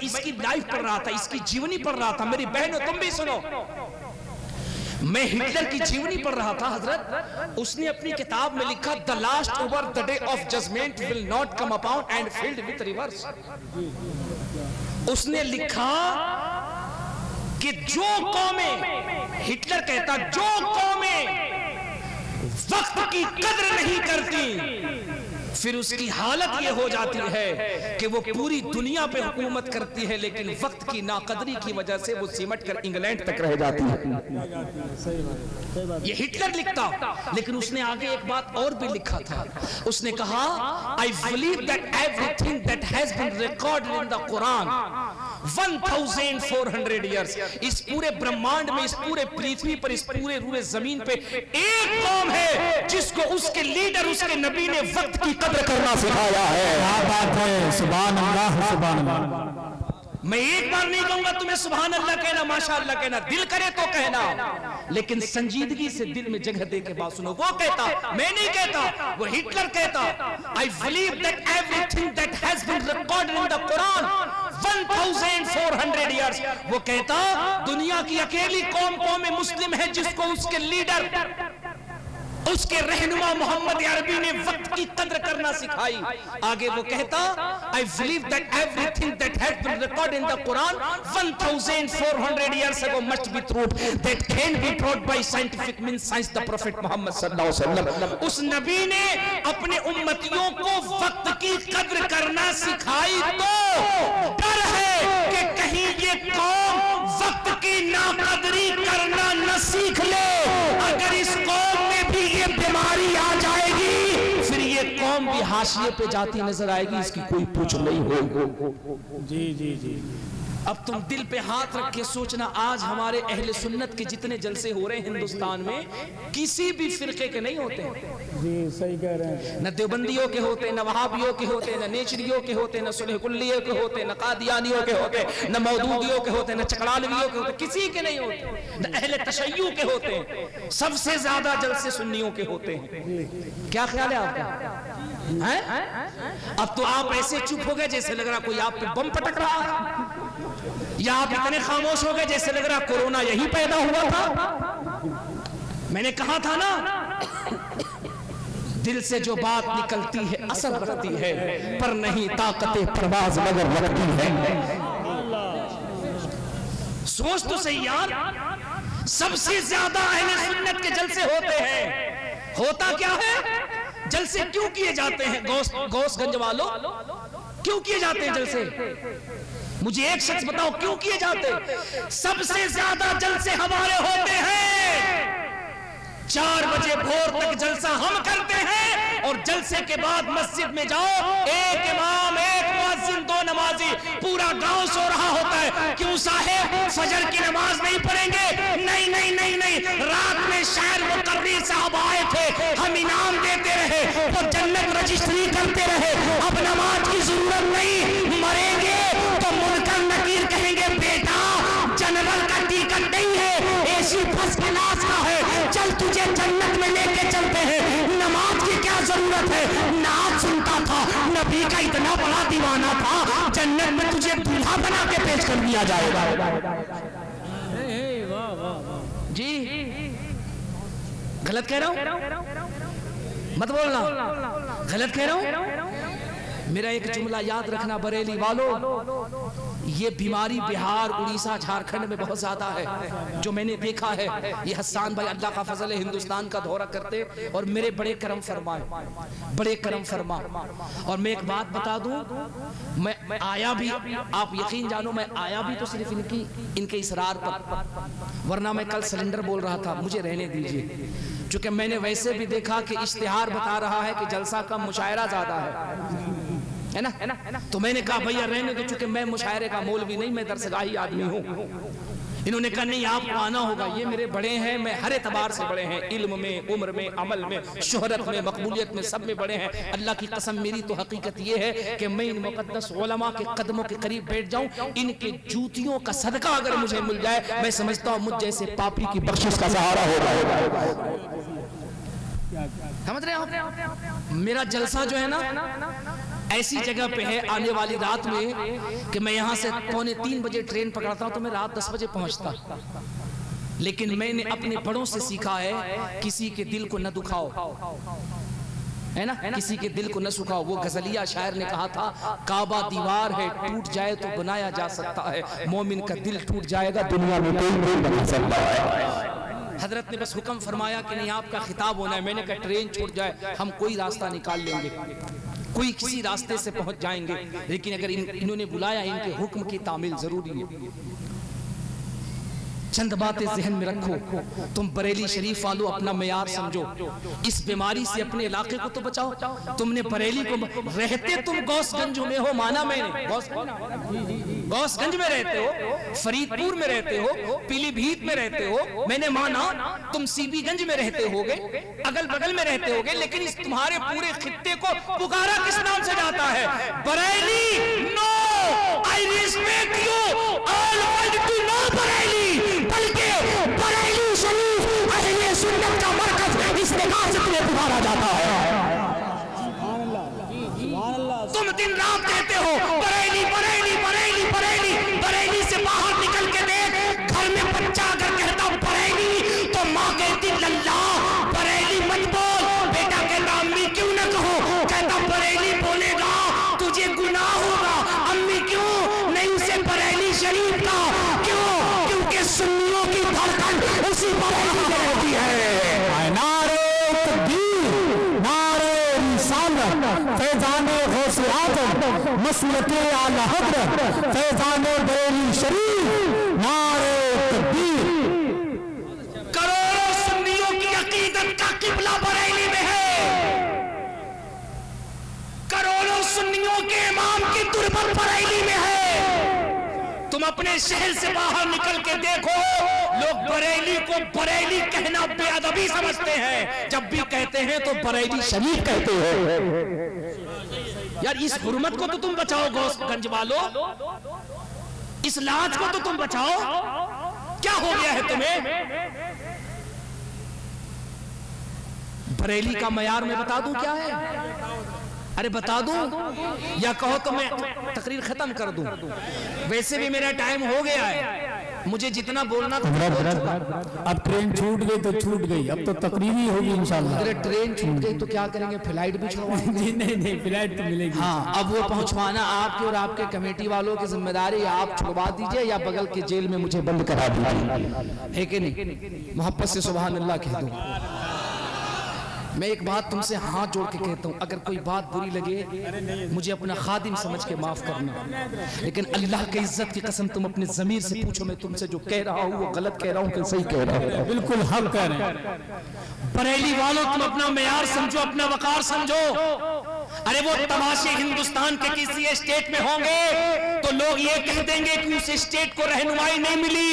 اس کی لائف پڑھ رہا تھا، اس کی جیونی پڑھ رہا تھا. میری بہنوں تم بھی سنو، میں ہٹلر کی جیونی پڑھ رہا تھا حضرت. اس نے اپنی کتاب میں لکھا the last over the day of judgment will not come upon and filled with rivers. اس نے لکھا کہ جو قومیں، ہٹلر کہتا جو قومیں وقت کی قدر نہیں کرتی، پھر اس کی حالت یہ ہو جاتی ہے کہ وہ پوری دنیا پہ حکومت کرتی ہے لیکن وقت کی ناقدری کی وجہ سے وہ سمٹ کر انگلینڈ تک رہ جاتی ہے. یہ ہٹلر لکھتا، لیکن اس نے آگے ایک بات اور بھی لکھا تھا. اس نے کہا I believe that everything that has been recorded in the Quran 1400 years، اس پورے برہمانڈ میں، اس پورے پرتھوی پر، اس پورے روئے زمین پہ ایک قوم ہے جس کو اس کے لیڈر، اس کے نبی نے وقت کی قدر کرنا سکھایا ہے. کیا بات ہے، سبحان اللہ سبحان اللہ. میں ایک بار نہیں کہوں گا تمہیں سبحان اللہ کہنا، ماشاءاللہ کہنا، دل کرے تو کہنا، لیکن سنجیدگی سے دل میں جگہ دے کے بات سنو. وہ کہتا، میں نہیں کہتا، وہ ہٹلر کہتا I believe that everything that has been recorded in the Quran 1400 years. وہ کہتا دنیا کی اکیلی قوم مسلم ہے جس کو اس کے لیڈر، اس کے رہنما محمد عربی نے وقت کی قدر کرنا سکھائی. آگے وہ کہتا I believe that everything that has been recorded in the Quran 1400 years ago must be true, that can be taught by scientific means, science, the Prophet Muhammad sallallahu alaihi wasallam. اس نبی نے اپنے امتیوں کو وقت کی قدر کرنا سکھائی، تو ڈر ہے کہ کہیں یہ قوم وقت کی ناقدری کرنا نہ سیکھ لے. اگر اس قوم میں بھی یہ بیماری آ جائے گی، پھر یہ قوم بھی حاشیے پہ جاتی نظر آئے گی، اس کی کوئی پوچھ نہیں ہوگی. جی جی جی. اب تم دل پہ ہاتھ رکھ کے سوچنا، آج ہمارے اہل سنت کے جتنے جلسے ہو رہے ہیں ہندوستان میں، کسی بھی فرقے کے نہیں ہوتے ہیں. جی صحیح کہہ رہے ہیں. نہ دیوبندیوں کے ہوتے، نہ وہابیوں کے ہوتے، نہ نیچریوں کے ہوتے، نہ صلح کلیوں کے ہوتے، نہ قادیانیوں کے ہوتے، نہ مودودیوں کے ہوتے، نہ چکڑالویوں کے ہوتے، کسی کے نہیں ہوتے. نہ اہل تشیع کے ہوتے ہیں. سب سے زیادہ جلسے سنیوں کے ہوتے ہیں. کیا خیال ہے آپ کا؟ اب تو آپ ایسے چپ ہو گئے جیسے لگ رہا کوئی آپ پہ بم پٹک رہا ہے، یا آپ اتنے خاموش ہو گئے جیسے لگ رہا کورونا یہی پیدا ہوا تھا. میں نے کہا تھا نا، دل سے جو بات نکلتی ہے اثر رکھتی ہے، پر نہیں طاقت پرواز مگر رکھتی ہے. سوچ تو صحیح یار، سب سے زیادہ اہل سنت کے جلسے ہوتے ہیں. ہوتا کیا ہے؟ جلسے کیوں کیے جاتے ہیں؟ گوس گنج والوں کیوں کیے جاتے ہیں جلسے؟ مجھے ایک شخص بتاؤ کیوں کیے جاتے؟ سب سے زیادہ جلسے ہمارے ہوتے ہیں 4 بجے بھور تک جلسہ ہم کرتے ہیں، اور جلسے کے بعد مسجد میں جاؤ، ایک امام، ایک مؤذن، 2 نمازی، پورا گاؤں سو رہا ہوتا ہے. کیوں صاحب فجر کی نماز نہیں پڑھیں گے؟ نہیں نہیں نہیں نہیں، رات میں شاعر مقرری صاحب آئے تھے، ہم انعام دیتے رہے، وہ جنت رجسٹری کرتے رہے، اب نماز کی ضرورت نہیں. مریں گے تو منکر نکیر کہیں گے بیٹا جنرل کا ٹکٹ نہیں ہے، اے سی فرسٹ کلاس کا ہے، چل تجھے جنت میں لے کے چلتے ہیں. نماز کی کیا ضرورت ہے؟ نعت سنتا تھا، نبی کا اتنا بڑا دیوانہ تھا، جنت میں تجھے دولہا بنا کے پیش کر دیا جائے گا. جی غلط کہہ رہا ہوں؟ مت بولنا غلط کہہ رہا ہوں. میرا ایک جملہ یاد رکھنا بریلی والو، یہ بیماری بہار، اڑیسہ، جھارکھنڈ میں بہت زیادہ ہے، جو میں نے دیکھا ہے. یہ حسان بھائی اللہ کا فضل ہے، ہندوستان کا دورہ کرتے اور میرے بڑے کرم فرمائے، بڑے کرم فرما. اور میں ایک بات بتا دوں، میں آیا بھی، آپ یقین جانو میں آیا بھی تو صرف ان کے اصرار پر، ورنہ میں کل سلنڈر بول رہا تھا. مجھے رہنے دیجئے، چونکہ میں نے ویسے بھی دیکھا کہ اشتہار بتا رہا ہے کہ جلسہ کم مشاعرہ زیادہ ہے نا. تو میں نے کہا بھیا رہنے دو، چونکہ میں مشاعرے کا مولوی نہیں، میں درسگاہی آدمی ہوں. انہوں نے کہا نہیں آپ کو آنا ہوگا، یہ میرے بڑے ہیں، میں ہر اعتبار سے بڑے ہیں، علم میں، عمر میں، عمل میں، شہرت میں، مقبولیت میں، سب میں بڑے ہیں. اللہ کی قسم میری تو حقیقت یہ ہے کہ میں ان مقدس علماء کے قدموں کے قریب بیٹھ جاؤں، ان کے جوتیوں کا صدقہ اگر مجھے مل جائے، میں سمجھتا ہوں مجھ جیسے پاپی کی بخشش کا سہارا ہوگا. سمجھ رہے ہیں آپ؟ میرا جلسہ جو ہے نا ایسی جگہ پہ ہے آنے والی رات میں کہ میں یہاں سے 2:45 بجے ٹرین پکڑتا ہوں تو میں رات 10 بجے پہنچتا، لیکن میں نے اپنے بڑوں سے سیکھا ہے کسی کے دل کو نہ دکھاؤ، ہے نا، کسی کے دل کو نہ سکھاؤ۔ وہ غزلیہ شاعر نے کہا تھا کعبہ دیوار ہے ٹوٹ جائے تو بنایا جا سکتا ہے، مومن کا دل ٹوٹ جائے گا دنیا میں کوئی نہیں بنا سکتا ہے۔ حضرت نے بس حکم فرمایا کہ نہیں آپ کا خطاب ہونا ہے، میں نے کہا ٹرین چھوٹ جائے ہم کوئی راستہ نکال لیں گے، کوئی کسی راستے سے پہنچ جائیں گے، لیکن اگر انہوں نے بلایا ان کے حکم کی تعمیل ضروری ہے۔ چند باتیں ذہن میں رکھو، تم بریلی شریف والو اپنا معیار سمجھو، اس بیماری سے اپنے علاقے کو تو بچاؤ۔ تم نے بریلی کو رہتے تم گوس گنج میں ہو، مانا میں نے گوس گنج میں رہتے ہو، فرید پور میں رہتے ہو، پیلی بھیت میں رہتے ہو، میں نے مانا تم سی بی گنج میں رہتے ہوگے، اگل بگل میں رہتے ہوگے، لیکن اس تمہارے پورے خطے کو پکارا کس نام سے جاتا ہے؟ Bareilly. No I respect you all world to know Bareilly, بلکہ بریلی شریف اہل سنت کا مرکز اس نگاہ سے تمہیں پکارا جاتا ہے۔ تم دن رات کہتے ہو بریلی بریلی بریلی بریلی، بریلی سے باہر نکل کے دیکھ، گھر میں بچہ اگر کہتا بریلی تو ماں کہتی للہ بریلی مت بول، بیٹا کہتا امی کیوں نہ کہو، کہتا بریلی بولے گا تجھے گناہ ہوگا، امی کیوں نہیں، اسے بریلی شریف کا، کیوں؟ کیونکہ سنیوں کی دھڑکن اسی بریلی میں رہتی ہے۔ نعرہ تکبیر، نعرہ رسالت، فیضان غوث اعظم، مسلک اعلی حضرت، فیضان بریلی شریف، نعرہ تکبیر۔ کروڑوں سنیوں کی عقیدت کا قبلہ بریلی میں ہے، کروڑوں سنیوں کے امام کی تربت بریلی میں ہے۔ تم اپنے شہر سے باہر نکل کے دیکھو، لوگ بریلی کو بریلی کہنا بے ادبی سمجھتے ہیں، جب بھی کہتے ہیں تو بریلی شریف کہتے ہیں۔ یار اس حرمت کو تو تم بچاؤ گوس گنج والو، اس لاج کو تو تم بچاؤ، کیا ہو گیا ہے تمہیں؟ بریلی کا معیار میں بتا دوں کیا ہے؟ ارے بتا دوں یا کہو تو میں تقریر ختم کر دوں؟ ویسے بھی میرا ٹائم ہو گیا ہے، مجھے جتنا بولنا تھا۔ اب ٹرین چھوٹ گئی تو چھوٹ گئی، اب تو تقریر ہی ہوگی انشاءاللہ۔ اگر ٹرین چھوٹ گئی تو کیا کریں گے؟ فلائٹ بھی چھوڑوائیں گے؟ جی نہیں، فلائٹ تو ملے گی۔ ہاں، اب وہ پہنچوانا آپ کے اور آپ کے کمیٹی والوں کی ذمہ داری، آپ چھڑوا دیجئے یا بغل کے جیل میں مجھے بند کرا دیجئے، ہے کہ نہیں؟ محبت سے سبحان اللہ کہہ دوں۔ میں ایک بات تم سے ہاتھ جوڑ کے کہتا ہوں، اگر کوئی بات بری لگے مجھے اپنا خادم سمجھ کے معاف کرنا، لیکن اللہ کی عزت کی قسم تم اپنے ضمیر سے پوچھو میں تم سے جو کہہ رہا ہوں وہ غلط کہہ رہا ہوں کہ صحیح کہہ رہا ہوں؟ بالکل حق کہہ رہے ہیں۔ بریلی والوں تم اپنا معیار سمجھو، اپنا وقار سمجھو۔ ارے وہ تماشے ہندوستان کے کسی اسٹیٹ میں ہوں گے تو لوگ یہ کہہ دیں گے کہ اس اسٹیٹ کو رہنمائی نہیں ملی،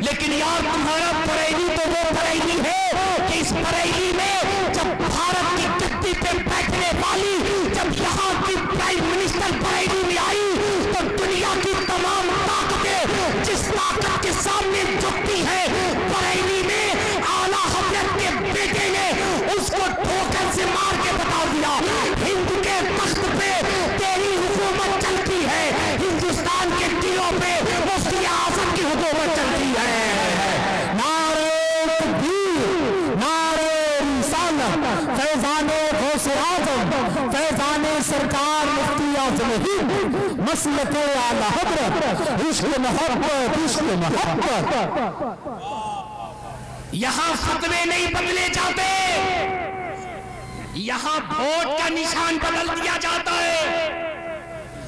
لیکن یار تمہارا بریلی تو وہ بریلی ہے کہ اس بریلی میں جب بھارت کی گدی پہ بیٹھنے والی جب یہاں کی پرائم منسٹر بریلی میں آئی تو دنیا کی تمام طاقتیں جس طاقت کے سامنے جھکتی ہے، بریلی میں اعلیٰ حضرت کے بیٹے نے اس کو ٹھوکر سے مار کے بتا دیا ہند کے تخت پہ تیری حکومت چلتی ہے، ہندوستان کے دلوں پہ مفتی اعظم کی حکومت چلتی ہے۔ نعرہ تکبیر، نعرہ رسالت، فیضان غوث اعظم، فیضان سرکار مفتی اعظم ہند، مسلک اعلی حضرت، عشق محبت، عشق محبت۔ یہاں فتوے نہیں بدلے جاتے، یہاں ووٹ کا نشان بدل دیا جاتا ہے۔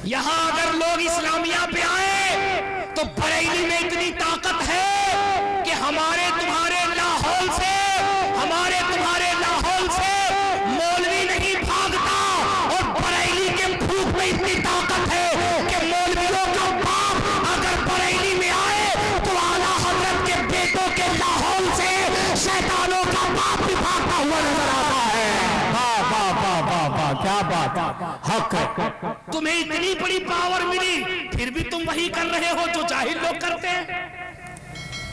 یہاں اگر لوگ اسلامیہ پہ آئے تو بریلی میں اتنی طاقت ہے کہ ہمارے تمہارے لاہور سے مولوی نہیں بھاگتا، اور بریلی کے بھوک میں اتنی طاقت ہے کہ مولویوں کا باپ اگر بریلی میں آئے تو اعلیٰ حضرت کے بیٹوں کے لاہور سے شیطانوں کا باپ بھی بھاگتا ہوا نظر آتا ہے۔ کیا بات، حق ہے۔ تمہیں اتنی بڑی پاور ملی پھر بھی تم وہی کر رہے ہو جو جاہل لوگ کرتے ہیں۔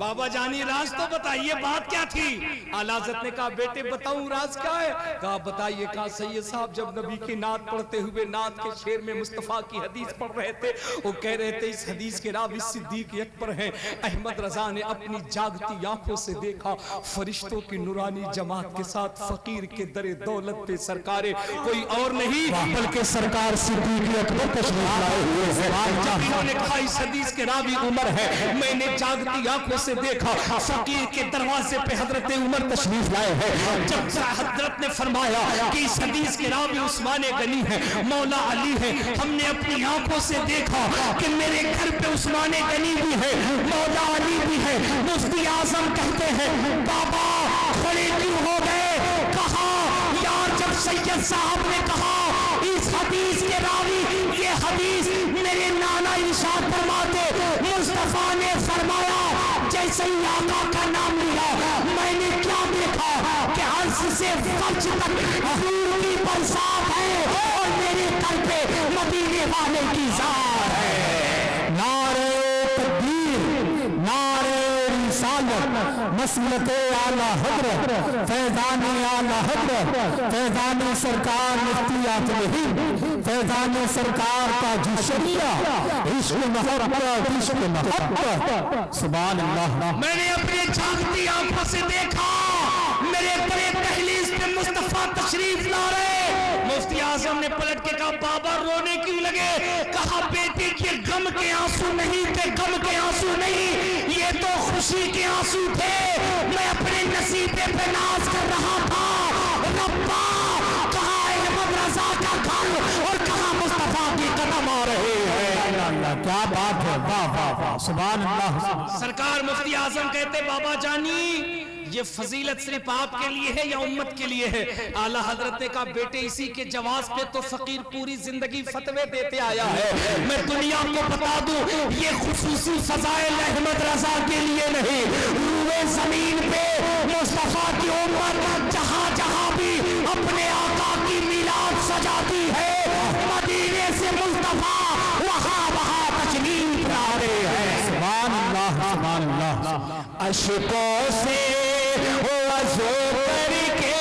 بابا جانی راز تو بتائیے بات کیا تھی؟ اعلیٰ حضرت نے کہا بیٹے بتاؤں راز کیا ہے؟ کہا بتائیے۔ کہا سید صاحب جب نبی کی نعت پڑھتے ہوئے نعت کے شعر میں مصطفیٰ کی حدیث پڑھ رہے تھے، وہ کہہ رہے تھے اس حدیث کے راوی صدیق اکبر ہیں۔ احمد رضا نے اپنی جاگتی آنکھوں سے دیکھا فرشتوں کی نورانی جماعت کے ساتھ فقیر کے در دولت پہ سرکارے کوئی اور نہیں بلکہ سرکار صدیق اکبر تشریف لائے ہوئے ہیں۔ جب انہوں نے کہا اس حدیث کے راوی عمر ہے، میں نے جاگتی آنکھوں سے دیکھا فقیر کے دروازے پہ حضرت عمر تشریف لائے ہیں۔ جب حضرت نے فرمایا کہ اس حدیث کے راوی عثمان غنی ہے، مولا علی ہے، ہم نے اپنی آنکھوں سے دیکھا کہ میرے گھر پہ عثمان غنی بھی ہے، مولا علی بھی ہے۔ مفتی اعظم کہتے ہیں بابا کھڑے کیوں ہو گئے؟ کہا یار جب سید صاحب نے کہا اس حدیث کے راوی، یہ حدیث میرے نانا ارشاد فرماتے مصطفیٰ نے فرمایا جیسے ہی آقا کا نام لیا میں نے کیا دیکھا کہ عرش سے فرش تک حضور کی برسات ہے اور میرے قلب پہ مدینے والے کی ذات ہے۔ نعرہ تکبیر، نعرہ رسالت، مسلط اعلیٰ حضرت، فیضان اعلیٰ حضرت، فیضان سرکار مفتیات الہند، فیضان سرکار کا جو شریعہ عشق محبت، عشق محبت، سبحان اللہ۔ میں نے اپنے جاگتی آنکھوں سے دیکھا میرے بڑے دہلیز پہ مصطفیٰ تشریف لا رہے۔ مفتی اعظم نے پلٹ کے کہا بابا رونے کیوں لگے؟ کہا بیٹے کے غم کے آنسو نہیں تھے، غم کے آنسو نہیں، یہ تو خوشی کے آنسو تھے۔ میں اپنے نصیبے پہ ناز کر رہا تھا ربا کہاں احمد رضا کا گھر اور کہاں مصطفیٰ کی قدم آ رہے ہیں۔ اللہ کیا بات ہے، واہ واہ واہ، سبحان اللہ۔ سرکار مفتی اعظم کہتے بابا جانی یہ فضیلت صرف آپ کے لیے ہے یا امت کے لیے ہے؟ اعلیٰ حضرت نے کہا بیٹے اسی کے جواز پہ تو فقیر پوری زندگی فتوے دیتے آیا ہے۔ میں دنیا کو بتا دوں یہ خصوصی فضائل احمد رضا کے لیے نہیں، روئے زمین پہ مصطفیٰ کی امت جہاں جہاں بھی اپنے آقا کی میلاد سجاتی ہے مدینے سے مصطفیٰ وہاں وہاں تشریف لا رہے ہیں۔ سبحان اللہ، سبحان اللہ۔ عشقوں سے وضو کر کے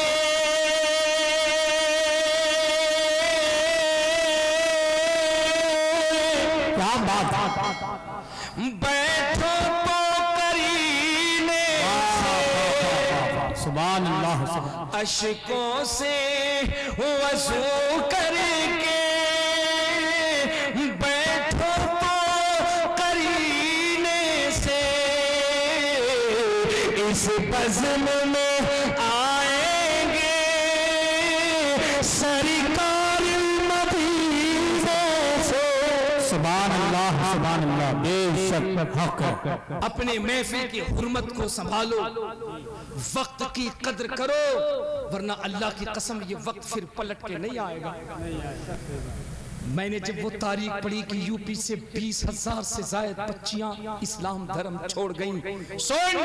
کیا بات بیٹھو تو کرینے سے، سبحان اللہ، سبحان عشقوں سے وضو کر کے بیٹھو تو کرینے سے، اس بزم میں آئیں گے سرکار مدینے سے۔ سبحان اللہ، سبحان اللہ، بے شک حق ہے۔ اپنے محفل کی حرمت کو سنبھالو، وقت کی قدر کرو، ورنہ اللہ کی قسم یہ وقت پھر پلٹ کے نہیں آئے گا۔ میں نے جب وہ تاریخ پڑھی کہ یو پی سے 20,000 سے زائد بچیاں اسلام دھرم چھوڑ گئیں۔ سن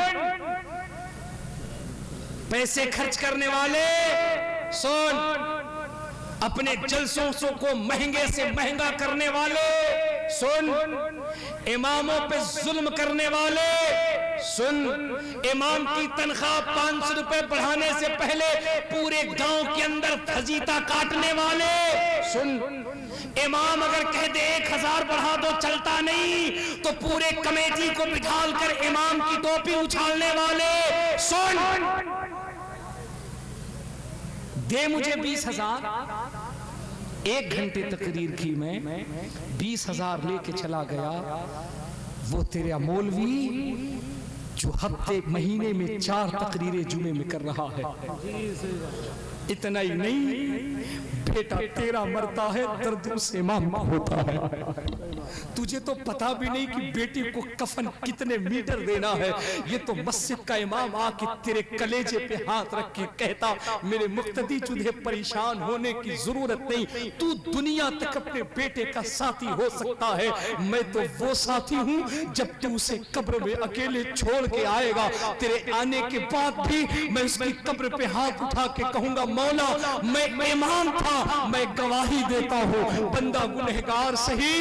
پیسے خرچ کرنے والے سن، اپنے جلسوں کو مہنگے سے مہنگا کرنے والے سن، اماموں پہ ظلم کرنے والے سن، امام کی تنخواہ 500 روپے بڑھانے سے پہلے پورے گاؤں کے اندر پھجیتا کاٹنے والے سن، امام اگر کہہ دے 1000 بڑھا دو چلتا نہیں تو پورے کمیٹی کو بٹھال کر امام کی ٹوپی اچھالنے والے سن، دے مجھے 20,000، 1 گھنٹے تقریر کی میں 20,000 لے کے چلا گیا، وہ تیرا مولوی جو ہفتے مہینے میں 4 تقریریں جمعے میں کر رہا ہے۔ اتنا ہی نہیں بیٹا تیرا مرتا ہے دردوں سے امام ہوتا ہے، تجھے تو پتا بھی نہیں کہ بیٹی کو کفن کتنے میٹر دینا ہے۔ یہ تو مسجد کا امام آ کے تیرے کلیجے پہ ہاتھ رکھ کے کہتا میرے مقتدی تجھے پریشان ہونے کی ضرورت نہیں، تو دنیا تک اپنے بیٹے کا ساتھی ہو سکتا ہے، میں تو وہ ساتھی ہوں جب تو اسے قبر میں اکیلے چھوڑ کے آئے گا، تیرے آنے کے بعد بھی میں اس کی قبر پہ ہاتھ اٹھا کے کہوں گا مولا میں امام تھا، میں گواہی دیتا ہوں بندہ گنہگار صحیح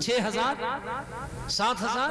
6,000 7,000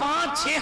5-6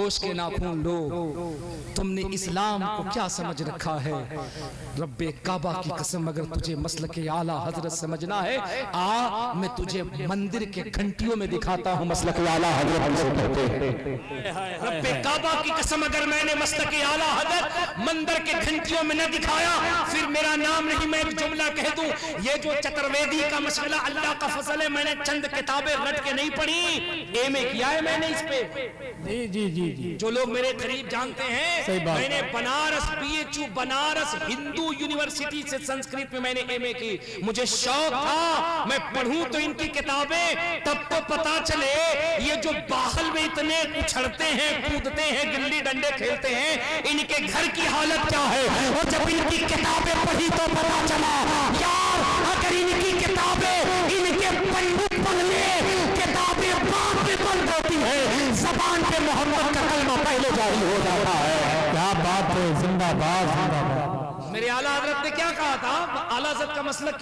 ہوش کے ناخون لو، تم نے اسلام کو کیا سمجھ رکھا ہے؟ رب کعبہ کی قسم اگر تجھے مسلک اعلیٰ حضرت سمجھنا ہے، آ میں تجھے مندر کے گھنٹیوں میں دکھاتا ہوں مسلک اعلیٰ حضرت ہم سے کہتے ہیں۔ رب کعبہ کی قسم اگر میں نے مسلک اعلیٰ حضرت مندر کے گھنٹیوں میں نہ دکھایا، پھر میرا نام نہیں، میں ایک جملہ کہہ دوں، یہ جو چترویدی کا مسئلہ اللہ کا فضل ہے، میں نے چند کتابیں رٹ کے نہیں پڑھی، ایم اے کیا ہے میں نے اس پہ۔ جی جو لوگ میرے قریب جانتے ہیں، میں نے Banaras B H U Banaras Hindu university سے سنسکرت میں نے ایم اے کی، مجھے شوق تھا میں پڑھوں تو ان کی کتابیں، تب تو پتا چلے یہ جو باہل میں اتنے اچھڑتے ہیں، کودتے ہیں، گلی ڈنڈے کھیلتے ہیں، ان کے گھر کی حالت کیا ہے۔ اور جب ان کی کتابیں پڑھی تو پتا چلا یار اگر ان کی کتابیں ان کے پڑھنے کتابیں باپ پہ بند ہوتی ہے، زبان پہ محمد کا کلمہ پہلے جاری ہو جاتا ہے۔ کیا بات ہے، زندہ باد زندہ باد۔ میرے اعلیٰ حضرت نے کیا کہا تھا؟ اعلیٰ حضرت کا مسلک